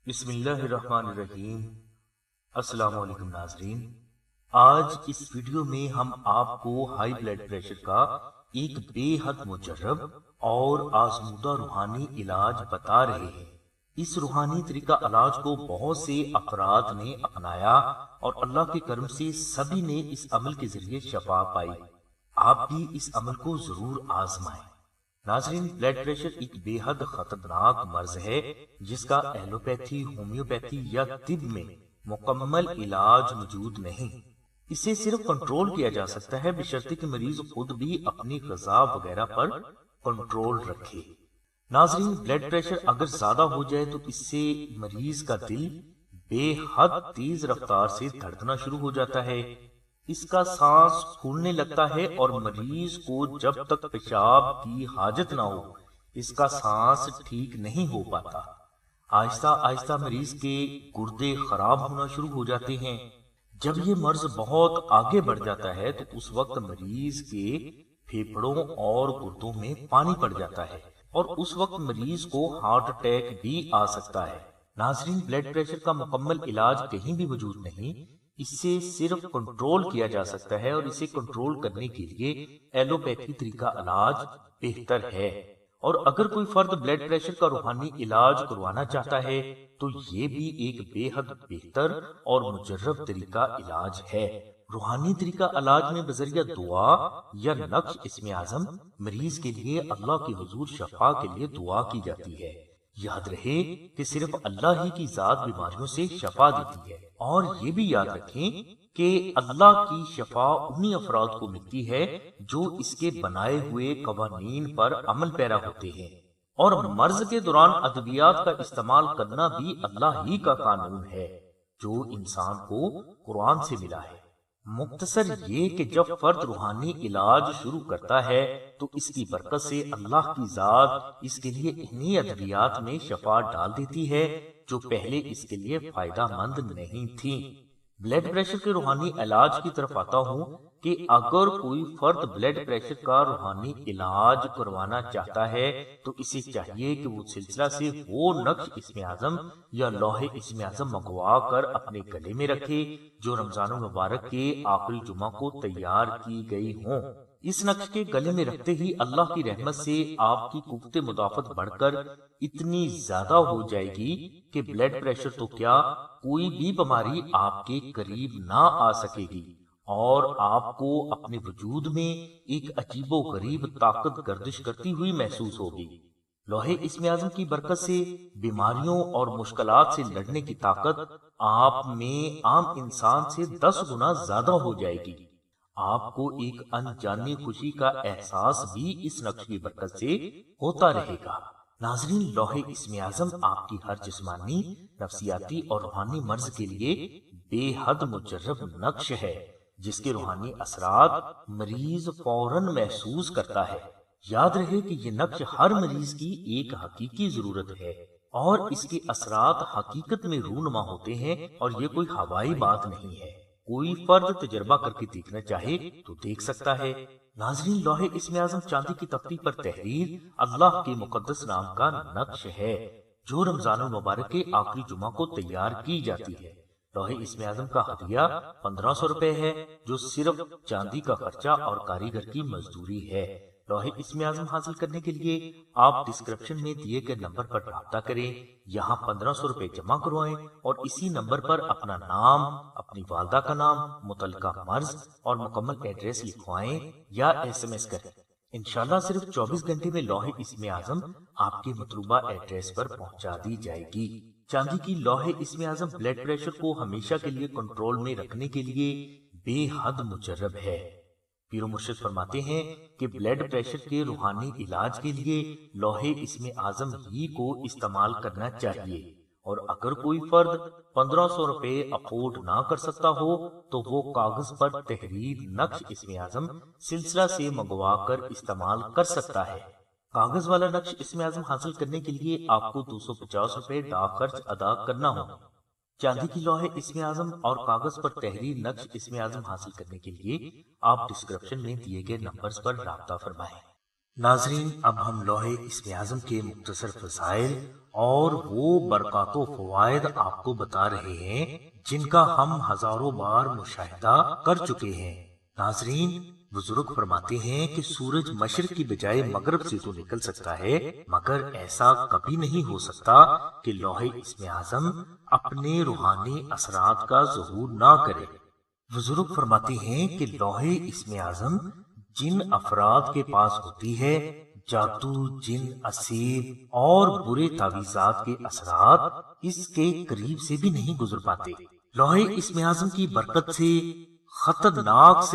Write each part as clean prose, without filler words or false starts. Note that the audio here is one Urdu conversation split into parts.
بسم اللہ الرحمن الرحیم۔ السلام علیکم ناظرین، آج اس ویڈیو میں ہم آپ کو ہائی بلڈ پریشر کا ایک بے حد مجرب اور آزمودہ روحانی علاج بتا رہے ہیں۔ اس روحانی طریقہ علاج کو بہت سے افراد نے اپنایا اور اللہ کے کرم سے سبھی نے اس عمل کے ذریعے شفا پائی۔ آپ بھی اس عمل کو ضرور آزمائیں۔ ناظرین، بلڈ پریشر ایک بے حد خطرناک مرض ہے جس کا ایلوپیتھی، ہومیوپیتھی یا طب میں مکمل علاج موجود نہیں۔ اسے صرف کنٹرول کیا جا سکتا ہے بشرطے کہ مریض خود بھی اپنی غذا وغیرہ پر کنٹرول رکھے۔ ناظرین، بلڈ پریشر اگر زیادہ ہو جائے تو اس سے مریض کا دل بے حد تیز رفتار سے دھڑکنا شروع ہو جاتا ہے، اس کا سانس پھولنے لگتا ہے اور مریض کو جب تک پیشاب کی حاجت نہ ہو اس کا سانس ٹھیک نہیں ہو پاتا۔ آہستہ آہستہ مریض کے گردے خراب ہونا شروع ہو جاتے ہیں۔ جب یہ مرض بہت آگے بڑھ جاتا ہے تو اس وقت مریض کے پھیپھڑوں اور گردوں میں پانی پڑ جاتا ہے اور اس وقت مریض کو ہارٹ اٹیک بھی آ سکتا ہے۔ ناظرین، بلڈ پریشر کا مکمل علاج کہیں بھی موجود نہیں، اس سے صرف کنٹرول کیا جا سکتا ہے اور اسے کنٹرول کرنے کے لیے ایلوپیتھی طریقہ علاج بہتر ہے۔ اور اگر کوئی فرد بلڈ پریشر کا روحانی علاج کروانا چاہتا ہے تو یہ بھی ایک بے حد بہتر اور مجرب طریقہ علاج ہے۔ روحانی طریقہ علاج میں بذریعہ دعا یا نقش اسم اعظم مریض کے لیے اللہ کے حضور شفا کے لیے دعا کی جاتی ہے۔ یاد رہے کہ صرف اللہ ہی کی ذات بیماریوں سے شفا دیتی ہے، اور یہ بھی یاد رکھیں کہ اللہ کی شفا انہی افراد کو ملتی ہے جو اس کے بنائے ہوئے قوانین پر عمل پیرا ہوتے ہیں، اور مرض کے دوران ادویات کا استعمال کرنا بھی اللہ ہی کا قانون ہے جو انسان کو قرآن سے ملا ہے۔ مختصر یہ کہ جب فرد روحانی علاج شروع کرتا ہے تو اس کی برکت سے اللہ کی ذات اس کے لیے انہی ادویات میں شفا ڈال دیتی ہے جو پہلے اس کے لیے فائدہ مند نہیں تھی۔ بلڈ پریشر کے روحانی علاج کی طرف آتا ہوں کہ اگر کوئی فرد بلڈ پریشر کا روحانی علاج کروانا چاہتا ہے تو اسے چاہیے کہ وہ سلسلہ سے وہ نقش اسم اعظم یا لوح اسم اعظم منگوا کر اپنے گلے میں رکھے جو رمضان المبارک کے آخری جمعہ کو تیار کی گئی ہوں۔ اس نقش کے گلے میں رکھتے ہی اللہ کی رحمت سے آپ کی قوت مدافعت بڑھ کر اتنی زیادہ ہو جائے گی کہ بلڈ پریشر تو کیا کوئی بھی بیماری آپ کے قریب نہ آ سکے گی، اور آپ کو اپنے وجود میں ایک عجیب و غریب طاقت گردش کرتی ہوئی محسوس ہوگی۔ لوح اسم اعظم کی برکت سے بیماریوں اور مشکلات سے لڑنے کی طاقت آپ میں عام انسان سے 10 گنا زیادہ ہو جائے گی۔ آپ کو ایک انجانی خوشی کا احساس بھی اس نقش کی برکت سے ہوتا رہے گا۔ ناظرین، لوح اسم اعظم آپ کی ہر جسمانی، نفسیاتی اور روحانی مرض کے لیے بے حد مجرب نقش ہے جس کے روحانی اثرات مریض فوراً محسوس کرتا ہے۔ یاد رہے کہ یہ نقش ہر مریض کی ایک حقیقی ضرورت ہے اور اس کے اثرات حقیقت میں رونما ہوتے ہیں، اور یہ کوئی ہوائی بات نہیں ہے۔ کوئی فرد تجربہ کر کے دیکھنا چاہے تو دیکھ سکتا ہے۔ ناظرین، لوح اسم اعظم چاندی کی تختی پر تحریر اللہ کے مقدس نام کا نقش ہے جو رمضان المبارک کے آخری جمعہ کو تیار کی جاتی ہے۔ لوح اسم اعظم کا ہدیہ 1500 روپے ہے جو صرف چاندی کا خرچہ اور کاریگر کی مزدوری ہے۔ لوح اسم اعظم حاصل کرنے کے لیے آپ ڈسکرپشن میں دیے گئے نمبر پر رابطہ کریں، یہاں 1500 روپے جمع کروائیں اور اسی نمبر پر اپنا نام، اپنی والدہ کا نام، متعلقہ مرض اور مکمل ایڈریس لکھوائیں یا SMS کریں۔ انشاءاللہ صرف 24 گھنٹے میں لوح اسم اعظم آپ کے مطلوبہ ایڈریس پر پہنچا دی جائے گی۔ چاندی کی لوح اسم اعظم بلڈ پریشر کو ہمیشہ کے لیے کنٹرول میں رکھنے کے لیے بے حد مجرب ہے۔ پیر و مرشد فرماتے ہیں کہ بلڈ پریشر کے روحانی علاج کے لیے لوح اسم اعظم ہی کو استعمال کرنا چاہیے، اور اگر کوئی فرد 1500 روپے افورڈ نہ کر سکتا ہو تو وہ کاغذ پر تحریر نقش اسم اعظم سلسلہ سے منگوا کر استعمال کر سکتا ہے۔ کاغذ والا نقش اسم اعظم حاصل کرنے کے لیے آپ کو 250 روپے ڈاک خرچ ادا کرنا ہوگا۔ چاندی کی لوح اسم اعظم اور کاغذ پر تحریر نقش اسم اعظم حاصل کرنے کے لیے آپ ڈسکرپشن میں دیے گئے نمبرز پر رابطہ فرمائیں۔ ناظرین، اب ہم لوح اسم اعظم کے مختصر فضائل اور وہ برکات و فوائد آپ کو بتا رہے ہیں جن کا ہم ہزاروں بار مشاہدہ کر چکے ہیں۔ ناظرین، بزرگ فرماتے ہیں کہ سورج مشرق کی بجائے مغرب سے تو نکل سکتا ہے، مگر ایسا کبھی نہیں ہو سکتا کہ لوح اسم اعظم اپنے روحانی اثرات کا ظہور نہ کرے۔ بزرگ فرماتے ہیں کہ لوح اسم اعظم جن افراد کے پاس ہوتی ہے، جادو، جن، اسیر اور برے تعویذات کے اثرات اس کے قریب سے بھی نہیں گزر پاتے۔ لوح اسم اعظم کی برکت سے خطرناک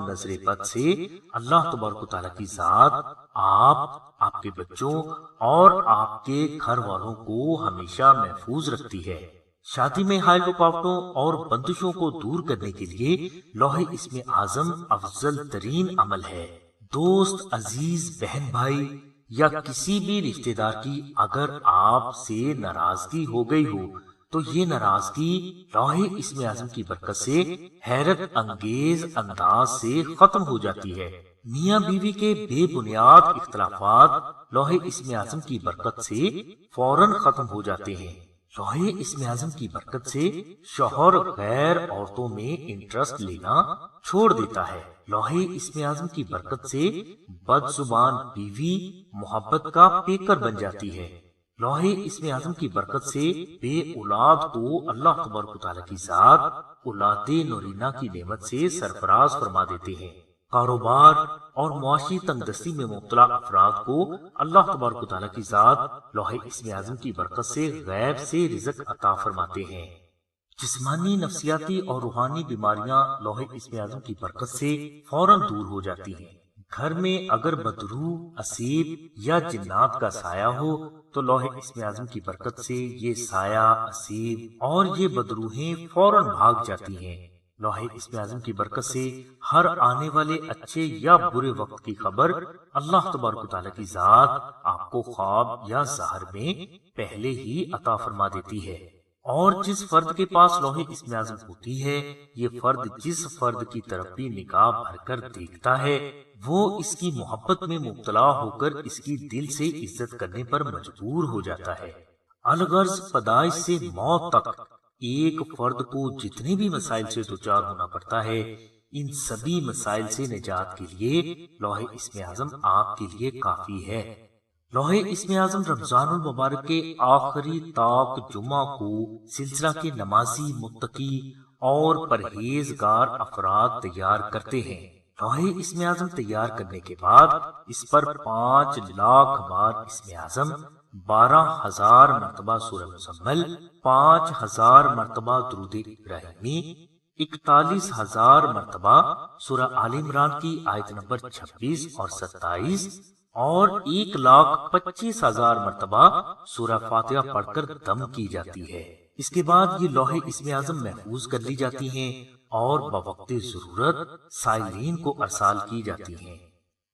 نظر بد سے اللہ تبارک و تعالیٰ کی ذات آپ کے بچوں اور آپ کے گھر والوں کو ہمیشہ محفوظ رکھتی ہے۔ شادی میں حائل رکاوٹوں اور بندشوں کو دور کرنے کے لیے لوح اسم اعظم افضل ترین عمل ہے۔ دوست، عزیز، بہن بھائی یا کسی بھی رشتہ دار کی اگر آپ سے ناراضگی ہو گئی ہو تو یہ ناراضگی لوح اسم اعظم کی برکت سے حیرت انگیز انداز سے ختم ہو جاتی ہے۔ میاں بیوی کے بے بنیاد اختلافات لوح اسم اعظم کی برکت سے فوراً ختم ہو جاتے ہیں۔ لوح اسم اعظم کی برکت سے شوہر غیر عورتوں میں انٹرسٹ لینا چھوڑ دیتا ہے۔ لوح اسم اعظم کی برکت سے بد زبان بیوی محبت کا پیکر بن جاتی ہے۔ لوح اسم اعظم کی برکت سے بے اولاد کو اللہ تبارک و تعالیٰ کی ذات اولاد نورینہ کی نعمت سے سرفراز فرما دیتے ہیں۔ کاروبار اور معاشی تنگ دستی میں مبتلا افراد کو اللہ تبارک و تعالیٰ کی ذات لوح اسم اعظم کی برکت سے غیب سے رزق عطا فرماتے ہیں۔ جسمانی، نفسیاتی اور روحانی بیماریاں لوح اسم اعظم کی برکت سے فوراً دور ہو جاتی ہیں۔ گھر میں اگر بدروح، اسیب یا جنات کا سایہ ہو تو لوح اسم اعظم کی برکت سے یہ سایہ، اسیب اور یہ بدروحیں فوراً بھاگ جاتی ہیں۔ لوح اسم اعظم کی برکت سے ہر آنے والے اچھے یا برے وقت کی خبر اللہ تبارک و تعالیٰ کی ذات آپ کو خواب یا ظاہر میں پہلے ہی عطا فرما دیتی ہے۔ اور جس فرد کے پاس لوح اسم اعظم ہوتی ہے، یہ فرد جس فرد کی طرف بھی نگاہ بھر کر دیکھتا ہے وہ اس کی محبت میں مبتلا ہو کر اس کی دل سے عزت کرنے پر مجبور ہو جاتا ہے۔ الغرض پیدائش سے موت تک ایک فرد کو جتنے بھی مسائل سے دوچار ہونا پڑتا ہے، ان سبھی مسائل سے نجات کے لیے لوح اسم اعظم آپ کے لیے کافی ہے۔ لوح اسم اعظم رمضان المبارک کے آخری طاق جمعہ کو سلسلہ کے نمازی، متقی اور پرہیزگار افراد تیار کرتے ہیں۔ لوح اسم اعظم تیار کرنے کے بعد اس پر 5 لاکھ بار اسم اعظم، 12,000 مرتبہ سورہ مزمل، 5,000 مرتبہ درود ابراہیمی، 41,000 مرتبہ سورہ آل عمران کی آیت نمبر 26 اور 27 اور 1,25,000 مرتبہ سورہ فاتحہ پڑھ کر دم کی جاتی ہے۔ اس کے بعد یہ لوح اسم اعظم محفوظ کر لی جاتی ہیں اور بوقت ضرورت سائلین کو ارسال کی جاتی ہیں۔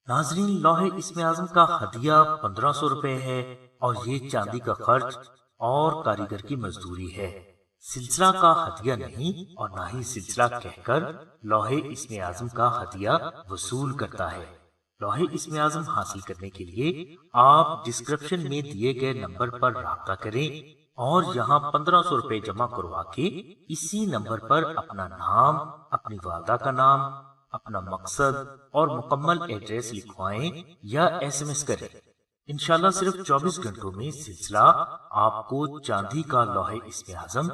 ناظرین، لوح اسم اعظم کا ہدیہ 1500 روپے ہے اور یہ چاندی کا خرچ اور کاریگر کی مزدوری ہے۔ سلسلہ کا ہدیہ نہیں اور نہ ہی سلسلہ کہہ کر لوح اسم اعظم کا ہدیہ وصول کرتا ہے۔ لوح اسم اعظم حاصل کرنے کے لیے آپ ڈسکرپشن میں دیے گئے نمبر پر رابطہ کریں اور یہاں 1500 روپے جمع کروا کے اسی نمبر پر اپنا نام، اپنی والدہ کا نام، اپنا مقصد اور مکمل ایڈریس لکھوائیں یا SMS کریں۔ انشاءاللہ صرف 24 گھنٹوں میں سلسلہ آپ کو چاندی کا لوح اسم اعظم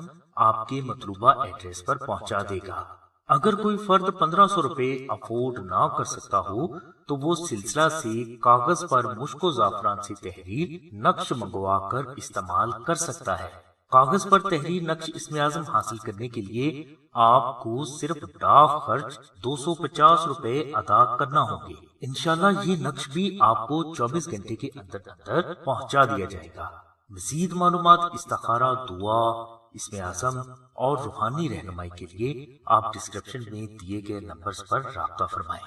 آپ کے مطلوبہ ایڈریس پر پہنچا دے گا۔ اگر کوئی فرد 1500 روپے افورڈ نہ کر سکتا ہو تو وہ سلسلہ سے کاغذ پر مشک و زعفران سے تحریر نقش منگوا کر استعمال کر سکتا ہے۔ کاغذ پر تحریر نقش اسم اعظم حاصل کرنے کے لیے آپ کو صرف ڈاک خرچ 250 روپے ادا کرنا ہوں گے۔ انشاءاللہ یہ نقش بھی آپ کو 24 گھنٹے کے اندر اندر پہنچا دیا جائے گا۔ مزید معلومات، استخارہ، دعا، اسم اعظم اور روحانی رہنمائی کے لیے آپ ڈسکرپشن میں دیے گئے نمبرز پر رابطہ فرمائیں۔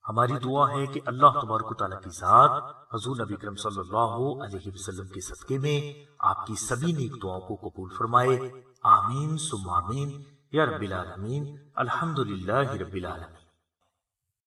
ہماری دعا ہے کہ اللہ تبارک و تعالیٰ کی ذات حضور نبی کریم صلی اللہ علیہ وسلم کے صدقے میں آپ کی سبھی نیک دعاؤں کو قبول فرمائے۔ آمین ثم آمین یا رب العالمین۔ الحمدللہ رب العالمین۔